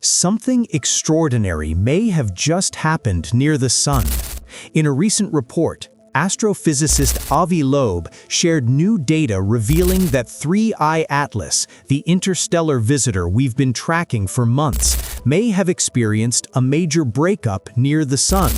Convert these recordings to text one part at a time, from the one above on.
Something extraordinary may have just happened near the Sun. In a recent report, astrophysicist Avi Loeb shared new data revealing that 3I Atlas, the interstellar visitor we've been tracking for months, may have experienced a major breakup near the Sun.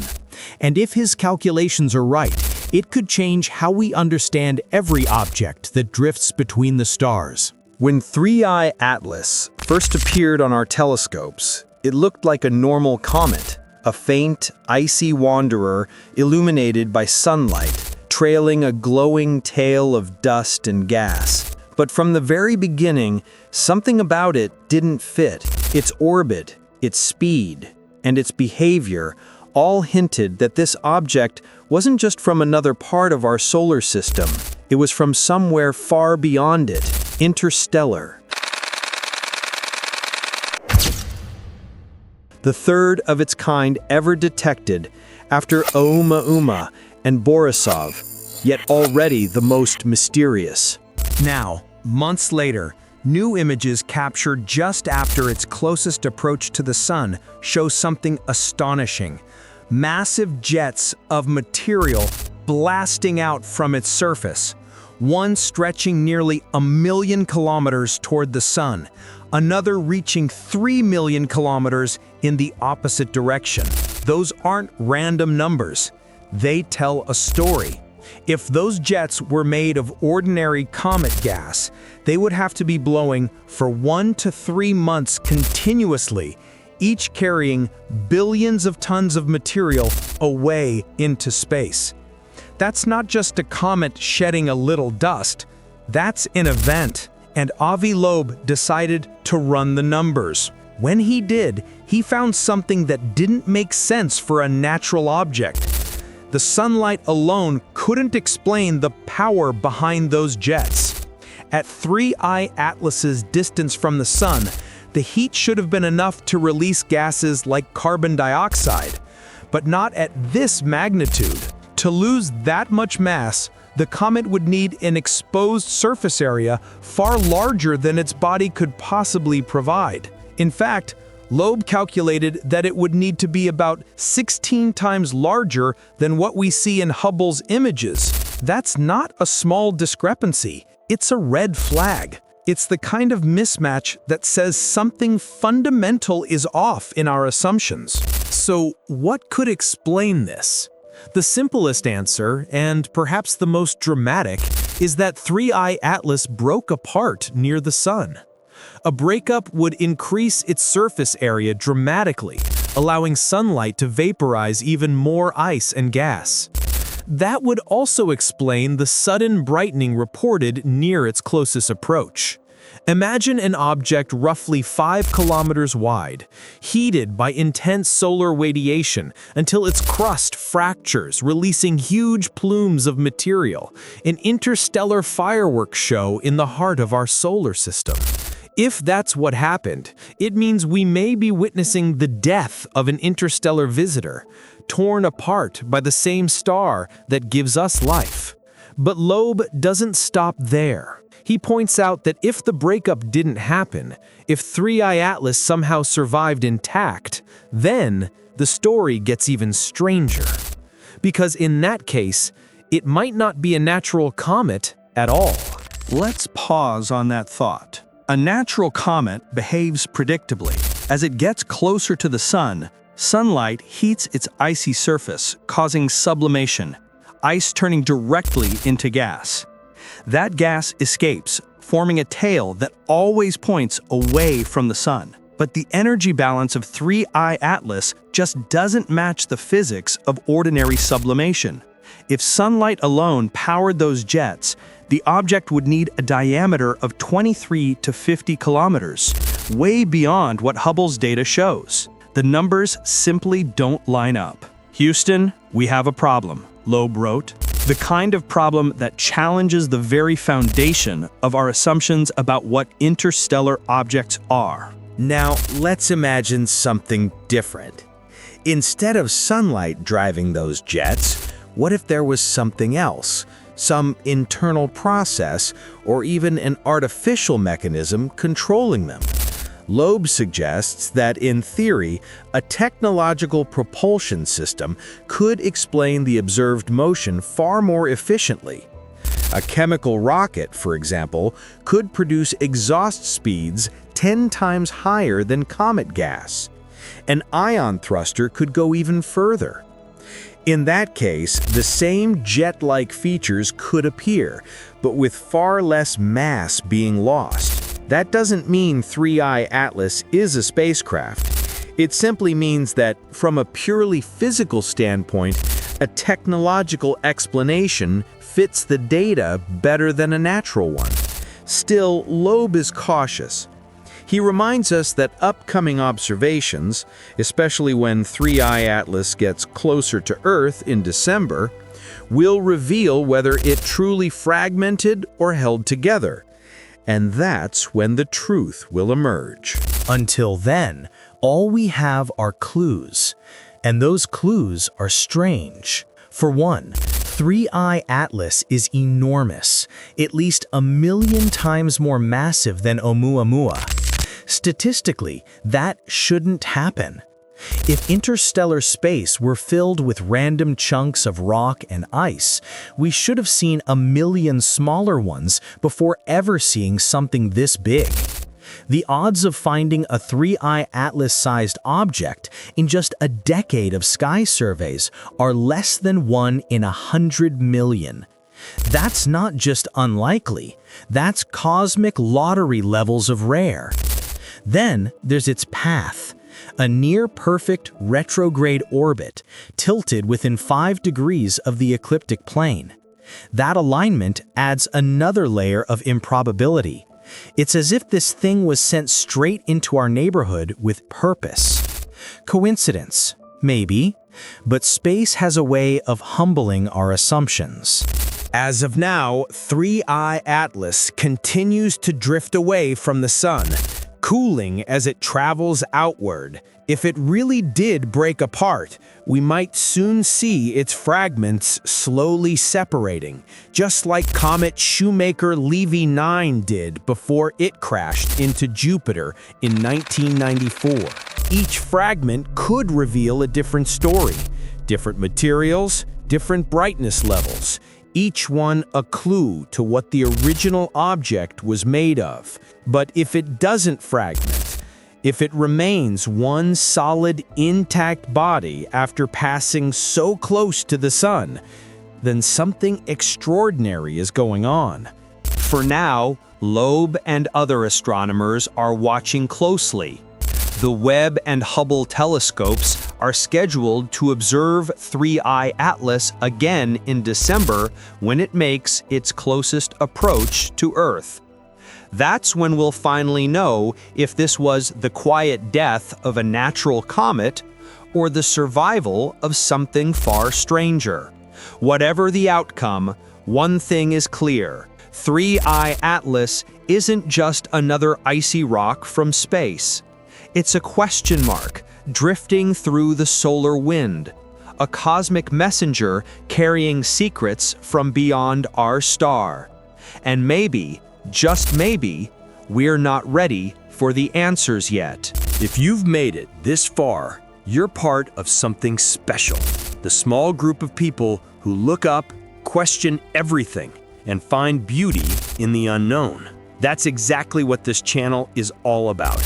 And if his calculations are right, it could change how we understand every object that drifts between the stars. When 3I Atlas first appeared on our telescopes, it looked like a normal comet, a faint, icy wanderer illuminated by sunlight, trailing a glowing tail of dust and gas. But from the very beginning, something about it didn't fit. Its orbit, its speed, and its behavior all hinted that this object wasn't just from another part of our solar system. It was from somewhere far beyond it. Interstellar. The third of its kind ever detected after Oumuamua and Borisov, yet already the most mysterious. Now, months later, new images captured just after its closest approach to the Sun show something astonishing. Massive jets of material blasting out from its surface. One stretching nearly 1,000,000 kilometers toward the Sun, another reaching 3,000,000 kilometers in the opposite direction. Those aren't random numbers. They tell a story. If those jets were made of ordinary comet gas, they would have to be blowing for 1 to 3 months continuously, each carrying billions of tons of material away into space. That's not just a comet shedding a little dust. That's an event. And Avi Loeb decided to run the numbers. When he did, he found something that didn't make sense for a natural object. The sunlight alone couldn't explain the power behind those jets. At 3I Atlas's distance from the Sun, the heat should have been enough to release gases like carbon dioxide, but not at this magnitude. To lose that much mass, the comet would need an exposed surface area far larger than its body could possibly provide. In fact, Loeb calculated that it would need to be about 16 times larger than what we see in Hubble's images. That's not a small discrepancy. It's a red flag. It's the kind of mismatch that says something fundamental is off in our assumptions. So, what could explain this? The simplest answer, and perhaps the most dramatic, is that 3I Atlas broke apart near the Sun. A breakup would increase its surface area dramatically, allowing sunlight to vaporize even more ice and gas. That would also explain the sudden brightening reported near its closest approach. Imagine an object roughly 5 kilometers wide, heated by intense solar radiation until its crust fractures, releasing huge plumes of material, an interstellar fireworks show in the heart of our solar system. If that's what happened, it means we may be witnessing the death of an interstellar visitor, torn apart by the same star that gives us life. But Loeb doesn't stop there. He points out that if the breakup didn't happen, if 3I Atlas somehow survived intact, then the story gets even stranger. Because in that case, it might not be a natural comet at all. Let's pause on that thought. A natural comet behaves predictably. As it gets closer to the Sun, sunlight heats its icy surface, causing sublimation, ice turning directly into gas. That gas escapes, forming a tail that always points away from the Sun. But the energy balance of 3I Atlas just doesn't match the physics of ordinary sublimation. If sunlight alone powered those jets, the object would need a diameter of 23 to 50 kilometers, way beyond what Hubble's data shows. The numbers simply don't line up. Houston, we have a problem, Loeb wrote. The kind of problem that challenges the very foundation of our assumptions about what interstellar objects are. Now, let's imagine something different. Instead of sunlight driving those jets, what if there was something else? Some internal process, or even an artificial mechanism controlling them? Loeb suggests that, in theory, a technological propulsion system could explain the observed motion far more efficiently. A chemical rocket, for example, could produce exhaust speeds 10 times higher than comet gas. An ion thruster could go even further. In that case, the same jet-like features could appear, but with far less mass being lost. That doesn't mean 3I Atlas is a spacecraft. It simply means that, from a purely physical standpoint, a technological explanation fits the data better than a natural one. Still, Loeb is cautious. He reminds us that upcoming observations, especially when 3I Atlas gets closer to Earth in December, will reveal whether it truly fragmented or held together. And that's when the truth will emerge. Until then, all we have are clues, and those clues are strange. For one, 3I Atlas is enormous, at least 1,000,000 times more massive than Oumuamua. Statistically, that shouldn't happen. If interstellar space were filled with random chunks of rock and ice, we should have seen 1,000,000 smaller ones before ever seeing something this big. The odds of finding a 3I Atlas-sized object in just a decade of sky surveys are less than 1 in 100 million. That's not just unlikely, that's cosmic lottery levels of rare. Then there's its path, a near-perfect retrograde orbit tilted within 5 degrees of the ecliptic plane. That alignment adds another layer of improbability. It's as if this thing was sent straight into our neighborhood with purpose. Coincidence? Maybe. But space has a way of humbling our assumptions. As of now, 3I Atlas continues to drift away from the Sun, cooling as it travels outward. If it really did break apart, we might soon see its fragments slowly separating, just like Comet Shoemaker-Levy 9 did before it crashed into Jupiter in 1994. Each fragment could reveal a different story, different materials, different brightness levels, each one a clue to what the original object was made of. But if it doesn't fragment, if it remains one solid, intact body after passing so close to the Sun, then something extraordinary is going on. For now, Loeb and other astronomers are watching closely. The Webb and Hubble telescopes are scheduled to observe 3I Atlas again in December when it makes its closest approach to Earth. That's when we'll finally know if this was the quiet death of a natural comet or the survival of something far stranger. Whatever the outcome, one thing is clear: 3I Atlas isn't just another icy rock from space. It's a question mark drifting through the solar wind, a cosmic messenger carrying secrets from beyond our star. And maybe, just maybe, we're not ready for the answers yet. If you've made it this far, you're part of something special. The small group of people who look up, question everything, and find beauty in the unknown. That's exactly what this channel is all about.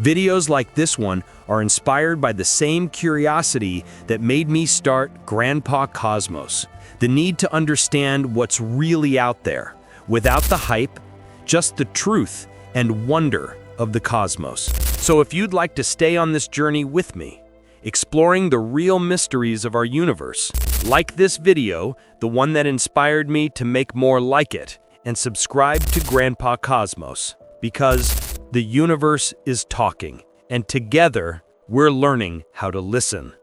Videos like this one are inspired by the same curiosity that made me start Grandpa Cosmos. The need to understand what's really out there, without the hype, just the truth and wonder of the cosmos. So if you'd like to stay on this journey with me, exploring the real mysteries of our universe, like this video, the one that inspired me to make more like it, and subscribe to Grandpa Cosmos, because the universe is talking, and together we're learning how to listen.